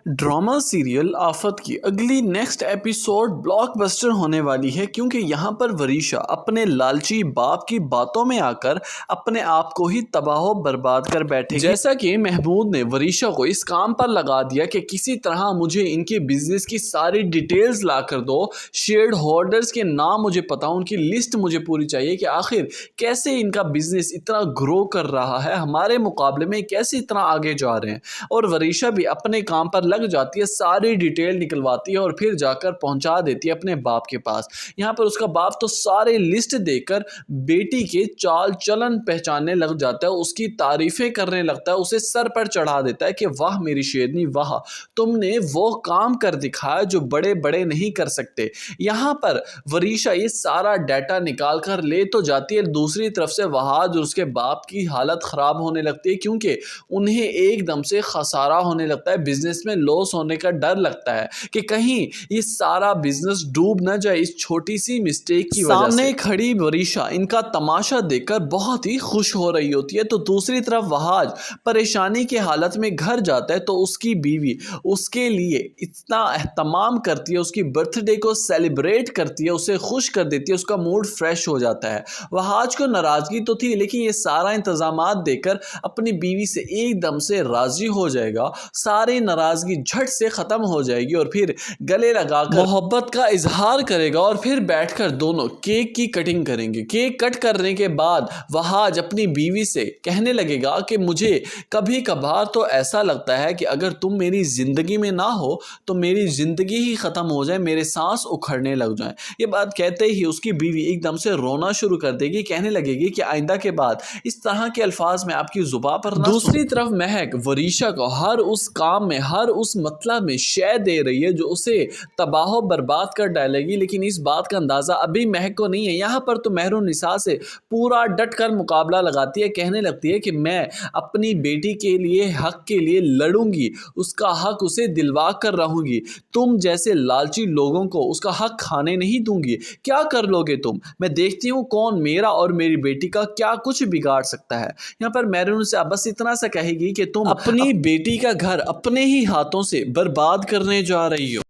Drama serial आफत की अगली नेक्स्ट एपिसोड ब्लॉकबस्टर होने वाली है, क्योंकि यहाँ पर वरीशा अपने लालची बाप की बातों में आकर अपने आप को ही तबाह बर्बाद कर बैठेगी। जैसा कि महमूद ने वरीशा को इस काम पर लगा दिया कि किसी तरह मुझे इनके बिजनेस की सारी डिटेल्स ला कर दो, शेयर होल्डर्स के नाम मुझे पता, उनकी लिस्ट मुझे पूरी चाहिए कि आखिर कैसे इनका बिजनेस इतना ग्रो कर रहा है, हमारे मुकाबले में कैसे इतना आगे जा रहे हैं। और वरीशा भी अपने काम पर लग जाती है, सारी डिटेल निकलवाती है और फिर जाकर पहुंचा देती है अपने बाप के पास। यहाँ पर उसका बाप तो सारे लिस्ट देकर बेटी के चाल चलन पहचानने लग जाता है, उसकी तारीफें करने लगता है, उसे सर पर चढ़ा देता है कि वाह मेरी शेरनी वाह, तुमने वो काम कर दिखाया जो बड़े बड़े नहीं कर सकते। यहाँ पर वरीशा ये सारा डाटा निकाल कर ले तो जाती है, दूसरी तरफ से वहाज और उसके बाप की हालत खराब होने लगती है, क्योंकि उन्हें एकदम से खसारा होने लगता है, बिजनेस में लॉस होने का डर लगता है कि कहीं ये सारा बिजनेस डूब न जाए इस छोटी सी मिस्टेक की वजह से। सामने खड़ी वरीशा इनका तमाशा देखकर बहुत ही खुश हो रही होती है, तो दूसरी तरफ वहाज परेशानी की हालत में घर जाता है, तो उसकी बीवी उसके लिए इतना एहतमाम करती है, उसकी बर्थडे को सेलिब्रेट करती है, उसे खुश कर देती है, उसका मूड फ्रेश हो जाता है। वहाज को नाराजगी तो थी, लेकिन ये सारा इंतजामात देकर अपनी बीवी से एकदम से राजी हो जाएगा, सारी नाराजगी झट से खत्म हो जाएगी और फिर गले लगाकर मोहब्बत का इजहार करेगा और फिर बैठकर दोनों केक की कटिंग करेंगे। केक कट करने के बाद वहाज अपनी बीवी से कहने लगेगा कि मुझे कभी कभार तो ऐसा लगता है कि अगर तुम मेरी जिंदगी में ना हो तो मेरी जिंदगी ही खत्म हो जाए, मेरे सांस उखड़ने लग जाए। ये बात कहते ही उसकी बीवी एकदम से रोना शुरू कर देगी, कहने लगेगी कि आइंदा के बाद इस तरह के अल्फाज में आपकी जुबान पर ना। दूसरी तरफ महक वरीशा को हर उस काम में, हर उस मतलब में शय दे रही है जो उसे तबाह बर्बाद कर डालेगी, लेकिन इस बात का अंदाजा अभी महक को नहीं है। यहाँ पर तो मेहरुन्निसा से पूरा डट कर मुकाबला लगाती है, कहने लगती है कि मैं अपनी बेटी के लिए, हक के लिए लड़ूंगी, उसका हक उसे दिलवा कर रहूंगी, तुम जैसे लालची लोगों को उसका हक खाने नहीं दूंगी। क्या कर लोगे तुम? मैं देखती हूँ कौन मेरा और मेरी बेटी का क्या कुछ बिगाड़ सकता है। यहाँ पर मेहरुन्निसा बस इतना सा कहेगी कि तुम अपनी बेटी का घर अपने ही हाथों से बर्बाद करने जा रही हो।